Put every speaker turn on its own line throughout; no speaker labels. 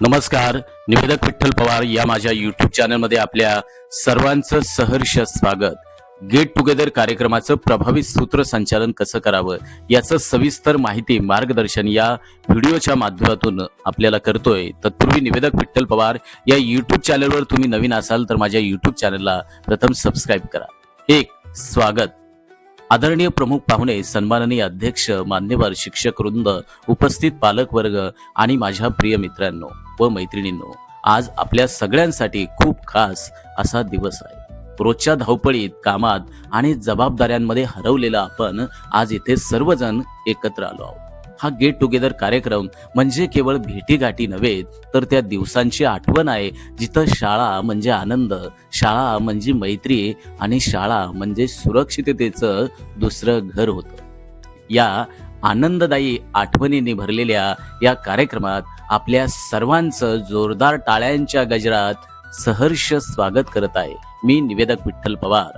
नमस्कार. निवेदक विठ्ठल पवार या माझ्या यूट्यूब चॅनलमध्ये आपल्या सर्वांचं सहर्ष स्वागत. गेट टुगेदर कार्यक्रमाचं प्रभावी सूत्रसंचालन कसं करावं याचं सविस्तर माहिती मार्गदर्शन या व्हिडिओच्या माध्यमातून आपल्याला करतोय. तत्पूर्वी निवेदक विठ्ठल पवार या यूट्यूब चॅनलवर तुम्ही नवीन असाल तर माझ्या यूट्यूब चॅनलला प्रथम सबस्क्राईब करा. एक स्वागत. आदरणीय प्रमुख पाहुणे, सन्माननीय अध्यक्ष, मान्यवर शिक्षक वृंद, उपस्थित पालक वर्ग आणि माझ्या प्रिय मित्रांनो व मैत्रिणींनो, आज आपल्या सगळ्यांसाठी खूप खास असा दिवस आहे. रोजच्या धावपळीत, कामात आणि जबाबदाऱ्यांमध्ये हरवलेला आपण आज इथे सर्वजण एकत्र आलो आहोत. हा गेट टुगेदर कार्यक्रम म्हणजे केवळ भेटीगाठी नव्हे, तर त्या दिवसांची आठवण आहे जिथं शाळा म्हणजे आनंद, शाळा म्हणजे मैत्री आणि शाळा म्हणजे सुरक्षिततेचं दुसरं घर होतं. या आनंददायी आठवणींनी भरलेल्या या कार्यक्रमात आपल्या सर्वांचं जोरदार टाळ्यांच्या गजरात सहर्ष स्वागत करत आहे मी निवेदक विठ्ठल पवार.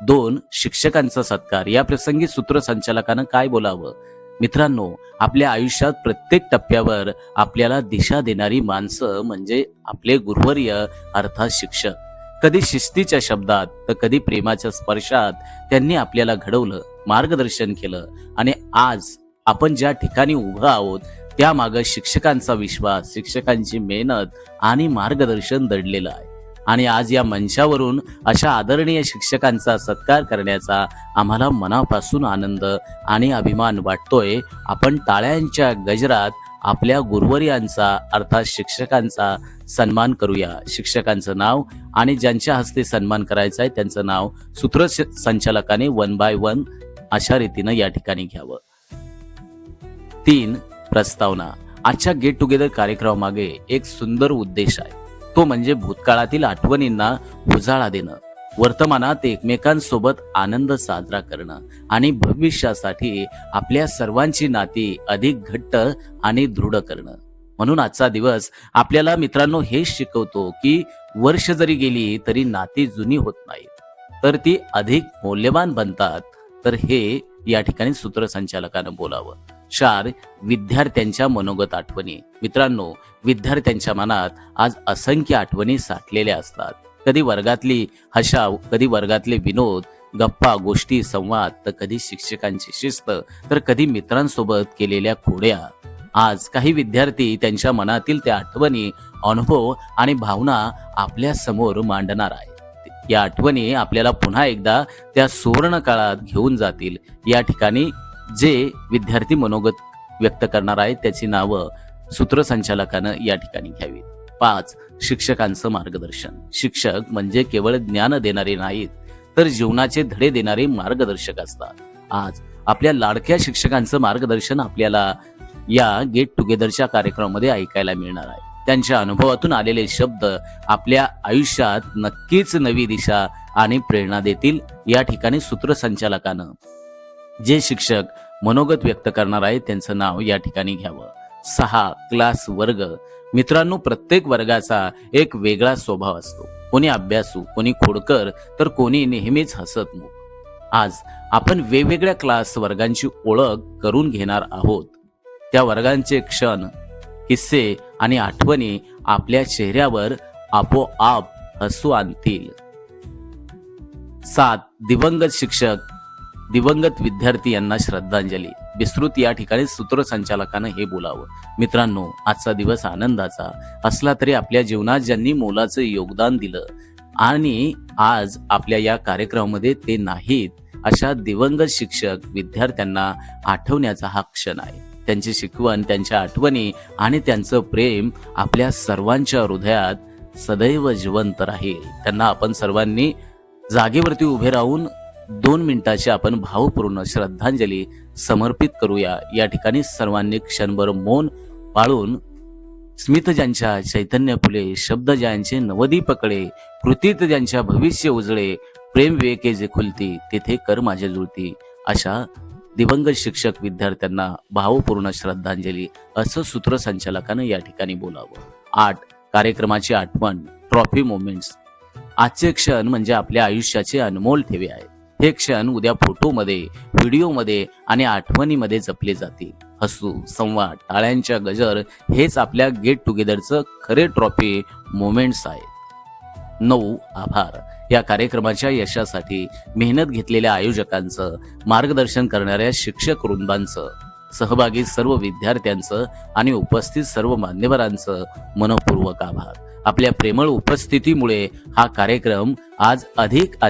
2 शिक्षकांचा सत्कार. या प्रसंगी सूत्रसंचालकानं काय बोलावं? मित्रांनो, आपल्या आयुष्यात प्रत्येक टप्प्यावर आपल्याला दिशा देणारी माणसं म्हणजे आपले गुरुवर्य अर्थात शिक्षक. कधी शिस्तीच्या शब्दात तर कधी प्रेमाच्या स्पर्शात त्यांनी आपल्याला घडवलं, मार्गदर्शन केलं आणि आज आपण ज्या ठिकाणी उभं आहोत त्यामागं शिक्षकांचा विश्वास, शिक्षकांची मेहनत आणि मार्गदर्शन दडलेलं आहे. आणि आज या मंचावरून अशा आदरणीय शिक्षकांचा सत्कार करण्याचा आम्हाला मनापासून आनंद आणि अभिमान वाटतोय. आपण टाळ्यांच्या गजरात आपल्या गुरुवर्यांचा अर्थात शिक्षकांचा सन्मान करूया. शिक्षकांचं नाव आणि ज्यांच्या हस्ते सन्मान करायचा आहे त्यांचं नाव सूत्रसंचालकाने 1 बाय 1 अशा रीतीनं या ठिकाणी घ्यावं. 3 प्रस्तावना. आजच्या गेट टुगेदर कार्यक्रमामागे एक सुंदर उद्देश आहे. तो म्हणजे भूतकाळातील आठवणींना उजाळा देणं, वर्तमानात एकमेकांसोबत आनंद साजरा करणं आणि भविष्यासाठी आपल्या सर्वांची नाती अधिक घट्ट आणि दृढ करणं. म्हणून आजचा दिवस आपल्याला मित्रांनो हे शिकवतो की वर्ष जरी गेली तरी नाती जुनी होत नाहीत, तर ती अधिक मौल्यवान बनतात. तर हे या ठिकाणी सूत्रसंचालकानं बोलावं. 4 विद्यार्थ्यांच्या मनोगत आठवणी. मित्रांनो, विद्यार्थ्यांच्या मनात आज असंख्य आठवणी साठलेल्या असतात. कधी वर्गातली हशाव, कधी वर्गातले विनोद, गप्पा गोष्टी, संवाद, तर कधी शिक्षकांची शिस्त, तर कधी मित्रांसोबत केलेल्या खोड्या. आज काही विद्यार्थी त्यांच्या मनातील त्या आठवणी, अनुभव आणि भावना आपल्या समोर मांडणार आहेत. या आठवणी आपल्याला पुन्हा एकदा त्या सुवर्ण काळात घेऊन जातील. या ठिकाणी जे विद्यार्थी मनोगत व्यक्त करणार आहेत त्याची नावं सूत्रसंचालकानं या ठिकाणी घ्यावी. 5 शिक्षकांचं मार्गदर्शन. शिक्षक म्हणजे केवळ ज्ञान देणारे नाहीत, तर जीवनाचे धडे देणारे मार्गदर्शक असतात. आज आपल्या लाडक्या शिक्षकांचं मार्गदर्शन आपल्याला या गेट टुगेदरच्या कार्यक्रमामध्ये ऐकायला मिळणार आहे. त्यांच्या अनुभवातून आलेले शब्द आपल्या आयुष्यात नक्कीच नवी दिशा आणि प्रेरणा देतील. या ठिकाणी सूत्रसंचालकानं जे शिक्षक मनोगत व्यक्त करणार आहेत त्यांचं नाव या ठिकाणी घ्यावं. 6 क्लास वर्ग. मित्रांनो, प्रत्येक वर्गाचा एक वेगळा स्वभाव असतो. कोणी अभ्यासू, कोणी खोडकर, तर कोणी नेहमीच हसतमुख. आज आपण वेगवेगळ्या क्लास वर्गांची ओळख करून घेणार आहोत. त्या वर्गांचे क्षण, किस्से आणि आठवणी आपल्या चेहऱ्यावर आपोआप हसू आणतील. 7 दिवंगत शिक्षक, दिवंगत विद्यार्थी यांना श्रद्धांजली. विस्तृत या ठिकाणी सूत्रसंचालकानं हे बोलावं. मित्रांनो, आजचा दिवस आनंदाचा असला तरी आपल्या जीवनात ज्यांनी मोलाचं योगदान दिलं आणि आज आपल्या या कार्यक्रमामध्ये ते नाहीत, अशा दिवंगत शिक्षक विद्यार्थ्यांना आठवण्याचा हा क्षण आहे. त्यांची शिकवण, त्यांच्या आठवणी आणि त्यांचं प्रेम आपल्या सर्वांच्या हृदयात सदैव जिवंत राहील. त्यांना आपण सर्वांनी जागेवरती उभे राहून 2 मिनिटाची आपण भावपूर्ण श्रद्धांजली समर्पित करूया. या ठिकाणी सर्वांनी क्षणभर मौन पाळून स्मित ज्यांच्या चैतन्य फुले, शब्द ज्यांचे नवदीप कळे, कृतीत ज्यांच्या भविष्य उजळे, प्रेम विवेके जे खुलती, तेथे कर माझे जुळती, अशा दिवंगत शिक्षक विद्यार्थ्यांना भावपूर्ण श्रद्धांजली असं सूत्रसंचालकानं या ठिकाणी बोलावं. 8 कार्यक्रमाची आठवण. Trophy moments. आजचे क्षण म्हणजे आपल्या आयुष्याचे अनमोल ठेवे आहेत. हे क्षण उद्या फोटोमध्ये, व्हिडिओमध्ये आणि आठवणीमध्ये जपले जातील. हसू, संवाद, टाळ्यांच्या गजर हेच आपल्या गेट टुगेदरचं खरे ट्रॉफी मोमेंट्स आहेत. 9. आभार. या कार्यक्रमाच्या यशासाठी मेहनत घेतलेल्या आयोजकांचं, मार्गदर्शन करणाऱ्या शिक्षक वृंदांचं, सहभागी सर्व विद्यार्थ्यांचं आणि उपस्थित सर्व मान्यवरांचं मनपूर्वक आभार. आपल्या प्रेमळ उपस्थितीमुळे हा कार्यक्रम आज अधिक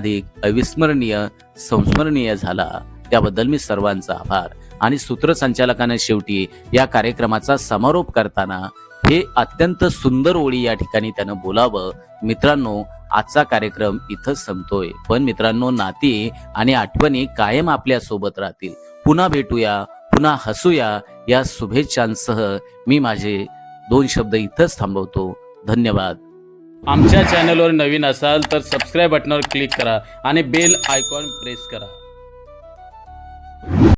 अविस्मरणीय, संस्मरणीय झाला. त्याबद्दल मी सर्वांचा आभार. आणि सूत्रसंचालकांना शेवटी या कार्यक्रमाचा समारोप करताना हे अत्यंत सुंदर ओळी या ठिकाणी त्यानं बोलावं. मित्रांनो, आजचा कार्यक्रम इथं संपतोय, पण मित्रांनो, नाती आणि आठवणी कायम आपल्या सोबत राहतील. पुन्हा भेटूया, पुन्हा हसूया या शुभेच्छांसह मी माझे 2 शब्द इथंच थांबवतो. धन्यवाद. आमच्या चॅनलवर नवीन असाल तर सबस्क्राईब बटनावर क्लिक करा आणि बेल आयकॉन प्रेस करा.